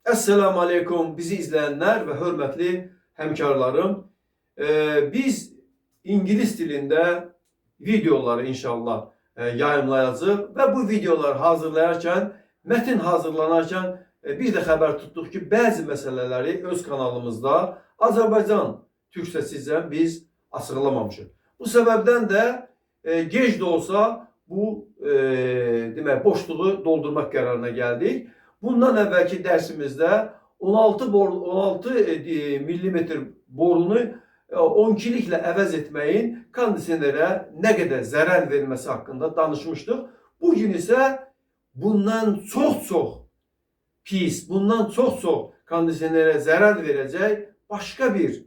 Esselamu Aleyküm bizi izleyenler ve hürmetli hemkarlarım. Biz İngiliz dilinde videoları inşallah yayımlayacağız ve bu videoları hazırlayarken, metin hazırlanarken bir de haber tuttuk ki bazı meseleleri öz kanalımızda Azerbaycan Türkçəsizcə biz açıqlamamışıq. Bu sebepten de gec de olsa bu demək boşluğu doldurmak kararına geldik. Bundan əvvəlki dərsimizdə 16 millimetr borunu 12'liklə əvəz etməyin kondisionerə nə qədər zərər verməsi haqqında danışmışdıq. Bugün isə bundan çox pis, bundan çox kondisionerə zərər verəcək başqa bir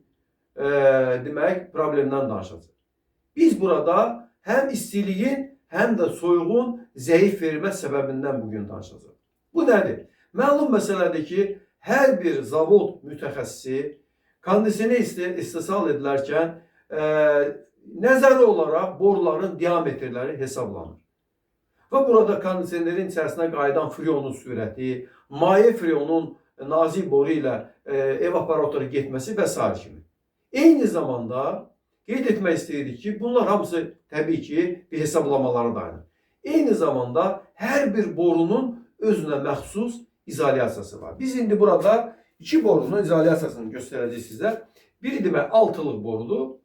demək problemdən danışacağıq. Biz burada həm istiliyin, həm də soyuğun zəif vermə səbəbindən bugün danışacağıq. Bu nədir? Məlum məsələdir ki, hər bir zavod mütəxəssisi kondisioner istehsal edilərkən nəzəri olaraq boruların diametrləri hesablanır. Və burada kondisionerin içərisinə qayıdan freonun sürəti, maye freonun nazik boru ilə evaporatora getməsi və s. kimi. Eyni zamanda qeyd etmək istəyirik ki, bunlar hamısı təbii ki bir hesablamalara dayanır. Eyni zamanda hər bir borunun özünə məxsus izolyasiyası var. Biz indi burada iki borunun izolyasiyasını göstərəcəyik sizə. Biri demək 6'lıq borudur.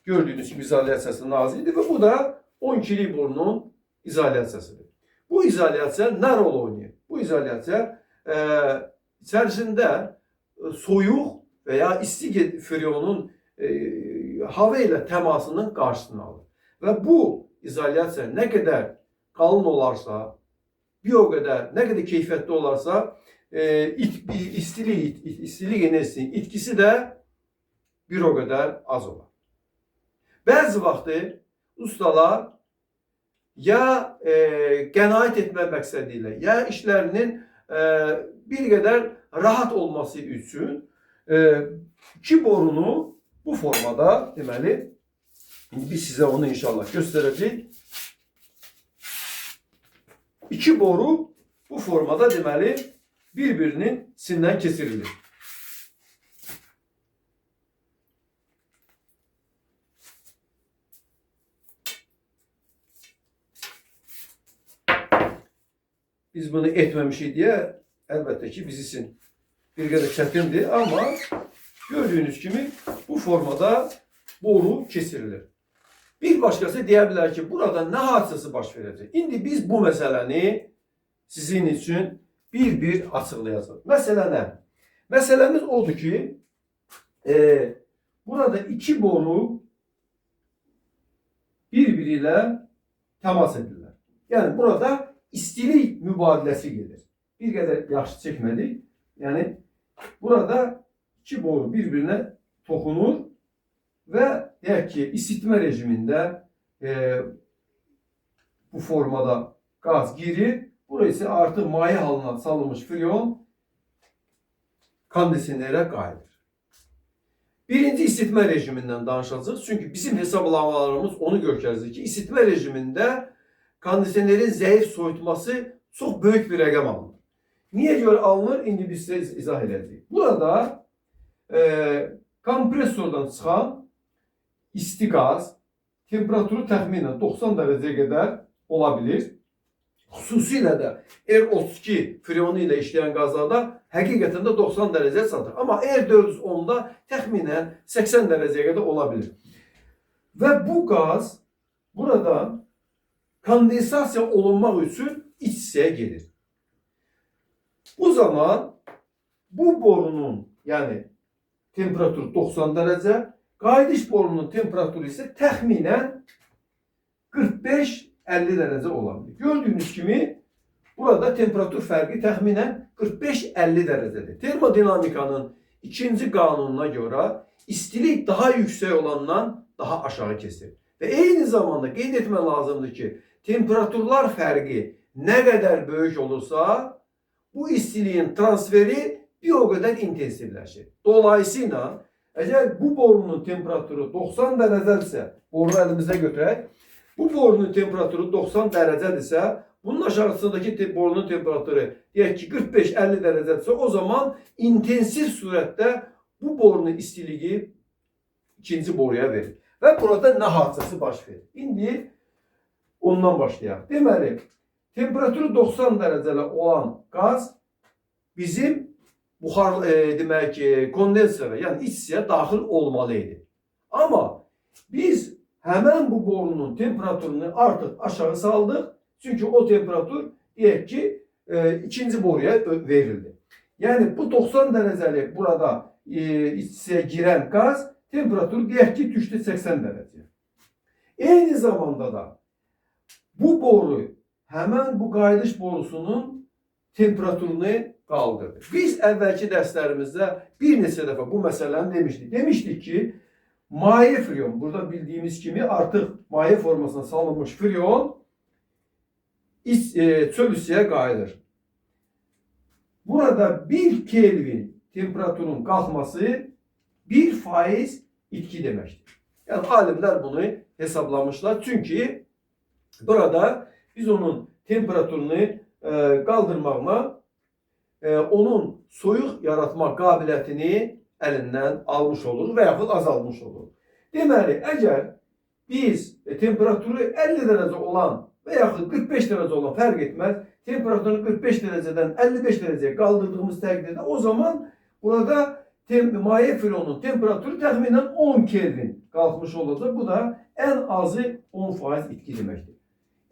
Gördüyünüz kimi izolyasiyası nazikdir ve bu da 12'lik borunun izolyasiyasıdır. Bu izolyasiya nə rol oynayır? Bu izolyasiya içərisində soyuq veya isti freonun hava ilə təmasının qarşısını alır. Və bu izolyasiya nə qədər qalın olarsa, bir o qədər, nə qədər keyfiyyətli olarsa, istilik enerjisinin itkisi də bir o qədər az olar. Bəzi vaxtı ustalar ya qənaət etmə məqsədi ilə, ya işlərinin bir qədər rahat olması üçün iki borunu bu formada deməli, biz sizə onu inşallah göstərəcəyik. İki boru bu formada deməli bir-birinin içindən keçirilir. Biz bunu etməmişik deyə əlbəttə ki biz üçün bir qədər çətindir, amma gördüyünüz kimi bu formada boru keçirilir. Bir başkası deyə bilər ki, burada nə hadisəsi baş verəcək? İndi biz bu məsələni sizin üçün bir açıqlayacağıq. Məsələ nə? Məsələmiz odur ki, burada iki boru bir-biri ilə təmas edirlər. Yəni burada istilik mübadiləsi gedir. Bir qədər yaxşı çəkmədik. Yəni burada iki boru bir-birinə toxunur və deyək ki, isitmə rejimində bu formada qaz girir. Burası artıq maye halına salınmış freon kondisionerə qayıdır. Birinci isitmə rejimindən danışacağız. Çünki bizim hesablamalarımız onu göstərir ki, isitmə rejimində kondisionerin zəif soyutması çox böyük bir rəqəm alınır. Niyə görə alınır? İndi biz sizə izah edəcəyik. Burada kompresordan çıxan isti qaz temperaturu təxminən 90 dərəcəyə qədər ola bilir. Xüsusilə də R32 freonu ilə işləyən qazlarda həqiqətən də 90 dərəcə çatır. Amma R410-da təxminən 80 dərəcəyə qədər ola bilir. Və bu qaz buradan kondensasiya olunmaq üçün iç hissəyə gedir. Bu zaman bu borunun yəni temperaturu 90 dərəcə, qayıdış borunun temperaturu isə təxminən 45-50 dərəcə olabilir. Gördüyünüz kimi burada temperatur fərqi təxminən 45-50 dərəcədir. Termodinamikanın ikinci qanununa görə istilik daha yüksək olandan daha aşağı kesir. Və eyni zamanda qeyd etmə lazımdır ki, temperaturlar fərqi nə qədər böyük olursa, bu istiliyin transferi bir o qədər intensivləşir. Dolayısıyla əgər bu borunun temperaturu 90 dərəcədirsə, borunu əlimizdə götürək, bu borunun temperaturu 90 dərəcədirsə, bunun aşağısındaki borunun temperatürü deyək ki 45-50 dərəcədirsə, o zaman intensiv surətdə bu borunun istiliyi ikinci boruya verir. Və burada nə hadisəsi baş verir? İndi ondan başlayaq. Deməli, temperatürü 90 dərəcəli olan qaz bizim buxar demək ki, kondensera, yəni iç hissəyə daxil olmalı idi. Amma biz həmən bu borunun temperaturunu artıq aşağı saldıq. Çünki o temperatur deyək ki, ikinci boruya verildi. Yəni bu 90 dərəcəli burada iç hissəyə girən qaz temperaturu deyək ki, düşdü 80 dərəcəyə. Eyni zamanda da bu boru həmən bu qayıdış borusunun temperaturunu qaldırdı. Biz əvvəlki dərslərimizdə bir neçə dəfə bu məsələni demişdik. Demişdik ki, maye freon, burada bildiyimiz kimi artıq maye formasına salınmış freon çöl hissəyə qayıdır. Burada 1 Kelvin temperaturun qalxması 1% itki deməkdir. Yəni alimlər bunu hesablamışlar. Çünki burada biz onun temperaturunu qaldırmaqla onun soyuq yaratma qabiliyyətini əlindən almış olur və yaxud azalmış olur. Deməli, əgər biz temperaturu 50 dərəcə olan və yaxud 45 dərəcə olan fərq etməz, temperatürünü 45 dərəcədən 55 dərəcəyə qaldırdığımız təqdirdə o zaman burada maye freonun temperatürü təxminən 10 Kelvin qalxmış olacaq. Bu da ən azı 10% itki deməkdir.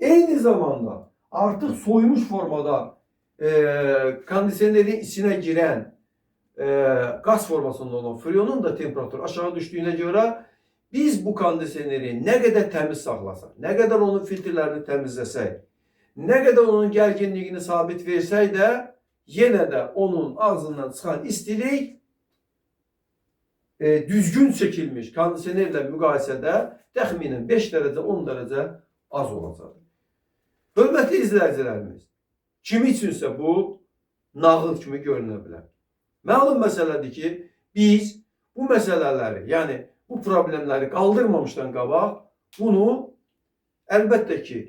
Eyni zamanda artıq soymuş formada kondisionerin içine giren gaz formasında olan freonun da temperatürü aşağı düştüğüne göre biz bu kondisioneri ne kadar temiz saxlasaq, ne kadar onun filtrelerini temizlesək, ne kadar onun gerginliğini sabit versək de yine de onun ağzından çıxan istilik düzgün çekilmiş kondisionerle müqayisədə təxminən 5 dərəcə 10 dərəcə az olacaq. Hörmətli izləyicilərimiz, kimi üçünsə bu nağıl kimi görünə bilər. Məlum məsələdir ki, biz bu məsələləri, yəni bu problemləri qaldırmamışdan qabaq bunu əlbəttə ki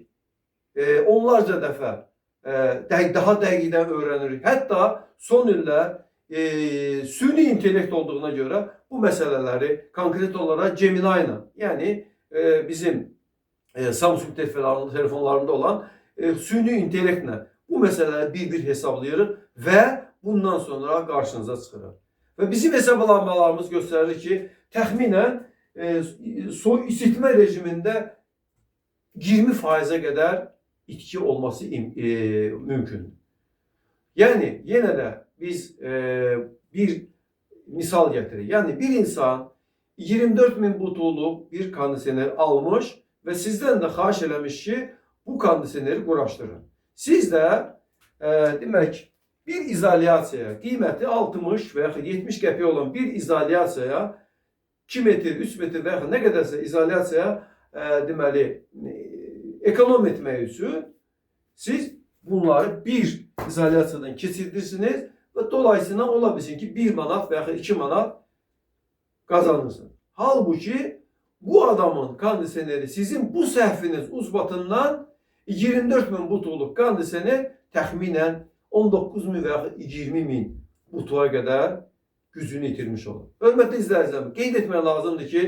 onlarca dəfə daha dəqiqdən öyrənirik. Hətta son illər süni intellekt olduğuna görə bu məsələləri konkret olaraq Gemini ilə, yəni bizim Samsung telefonlarında olan süni intellektlə bu məsələləri bir-bir hesablayırıq və bundan sonra qarşınıza çıxırıq. Və bizim hesablamalarımız göstərir ki, təxminən soy isitmə rejimində 20%-ə qədər itki olması mümkündür. Yəni, yenə də biz bir misal getirir. Yəni, bir insan 24.000 butulluq bir kondisioner almış və sizdən də xahiş eləmiş ki, bu kondisioneri quraşdırın. Siz də demək, bir izolyasiyaya, qiyməti 60 və yaxud 70 qəpik olan bir izolyasiyaya 2 metr, 3 metr və yaxud nə qədərsə izolyasiyaya deməli, ekonom etmək üçün siz bunları bir izolyasiyadan keçirirsiniz və dolayısıyla ola bilsin ki 1 manat və yaxud 2 manat qazanırsınız. Halbuki bu adamın kondisioneri sizin bu səhviniz ucbatından 24.000 butulluq kondisioner təxminən 19.000 və yaxud 20.000 butuğa qədər gücünü itirmiş olur. Hörmətli izləyicilərim, qeyd etmək lazımdır ki,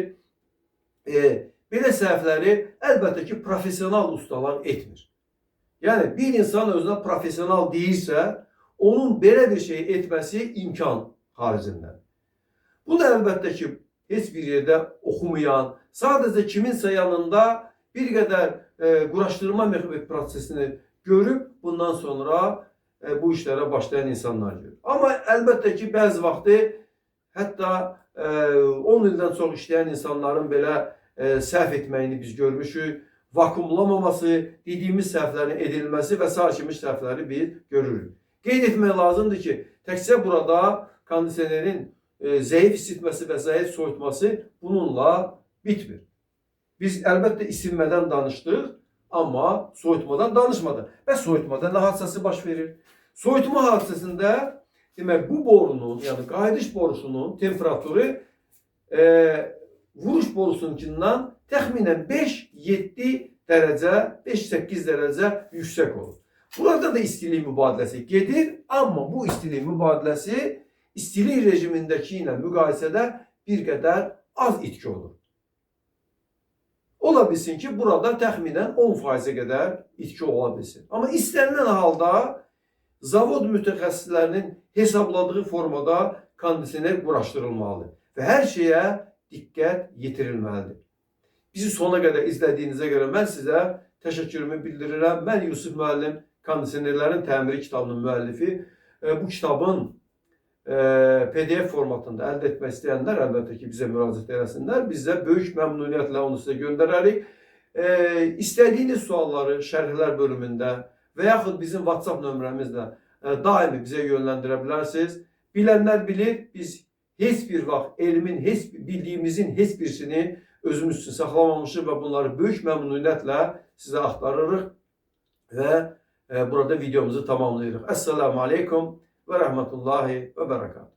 belə səhvləri əlbəttə ki, profesional ustalar etmir. Yəni, bir insan özünə profesional deyirsə, onun belə bir şey etməsi imkan haricində. Bu da əlbəttə ki, heç bir yerdə oxumayan, sadəcə kiminsə yanında bir qədər quraşdırma prosesini görüb, bundan sonra bu işlərə başlayan insanlar görür. Amma əlbəttə ki, bəzi vaxtı, hətta 10 ildən çox işləyən insanların belə səhv etməyini biz görmüşük. Vakumlamaması, dediyimiz səhvlərin edilməsi və s. kimi səhvləri biz görürük. Qeyd etmək lazımdır ki, təkcə burada kondisionerin zəif isitməsi və zəif soyutması bununla bitmir. Biz əlbəttə isinmədən danışdıq, amma soyutmadan danışmadıq. Və soyutmada nə hadisəsi baş verir? Soyutma hadisəsində demək, bu borunun, yəni qayıdış borusunun temperaturu vuruş borusununkindən təxminən 5-7 dərəcə, 5-8 dərəcə yüksək olur. Burada da istilik mübadiləsi gedir, amma bu istilik mübadiləsi istilik rejimindəki ilə müqayisədə bir qədər az itki olur. Ola bilsin ki, burada təxminən 10%-ə qədər itki ola bilsin. Amma istənilən halda zavod mütəxəssislərinin hesabladığı formada kondisioner quraşdırılmalıdır və hər şeyə diqqət yetirilməlidir. Bizi sona qədər izlədiyinizə görə mən sizə təşəkkürümü bildirirəm. Mən Yusuf müəllim, kondisionerlərin təmiri kitabının müəllifi. Bu kitabın PDF formatında əldə etmək istəyənlər əlbəttə ki, bizə müraciət eləsinlər. Biz də böyük məmnuniyyətlə onu sizə göndərərik. İstədiyiniz sualları şərhlər bölümündə və yaxud bizim WhatsApp nömrəmizlə daimi bizə yönləndirə bilərsiniz. Bilənlər bilir, biz heç bir vaxt elmin, bildiyimizin heç birisini özümüz üçün saxlamamışıq və bunları böyük məmnuniyyətlə sizə axtarırıq və burada videomuzu tamamlayırıq. Əssalamu aleykum və rəhmətullahi və bərəkatuhu.